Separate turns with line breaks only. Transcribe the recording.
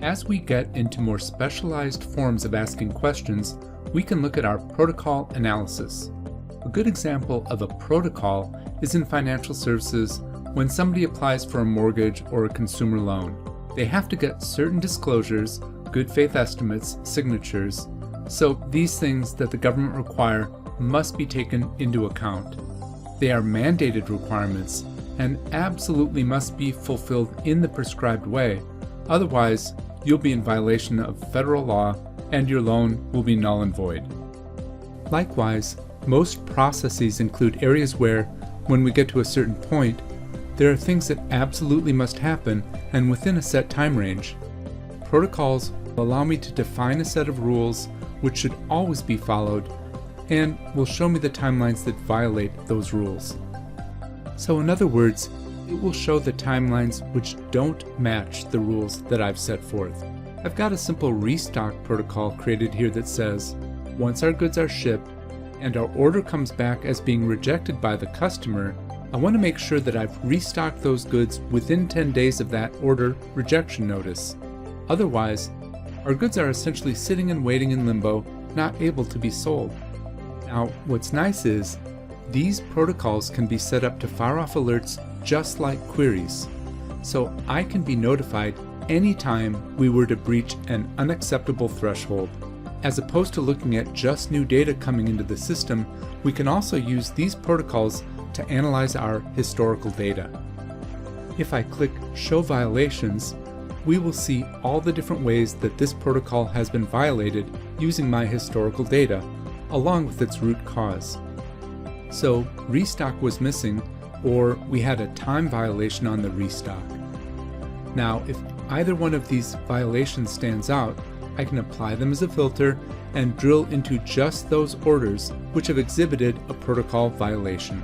As we get into more specialized forms of asking questions, we can look at our protocol analysis. A good example of a protocol is in financial services when somebody applies for a mortgage or a consumer loan. They have to get certain disclosures, good faith estimates, signatures, so these things that the government require must be taken into account. They are mandated requirements and absolutely must be fulfilled in the prescribed way, otherwise you'll be in violation of federal law and your loan will be null and void. Likewise, most processes include areas where, when we get to a certain point, there are things that absolutely must happen and within a set time range. Protocols allow me to define a set of rules which should always be followed and will show me the timelines that violate those rules. So in other words, it will show the timelines which don't match the rules that I've set forth. I've got a simple restock protocol created here that says, once our goods are shipped and our order comes back as being rejected by the customer, I want to make sure that I've restocked those goods within 10 days of that order rejection notice. Otherwise, our goods are essentially sitting and waiting in limbo, not able to be sold. Now, what's nice is, these protocols can be set up to fire off alerts just like queries. So I can be notified anytime we were to breach an unacceptable threshold. As opposed to looking at just new data coming into the system, we can also use these protocols to analyze our historical data. If I click Show Violations, we will see all the different ways that this protocol has been violated using my historical data, along with its root cause. So, restock was missing, or we had a time violation on the restock. Now, if either one of these violations stands out, I can apply them as a filter and drill into just those orders which have exhibited a protocol violation.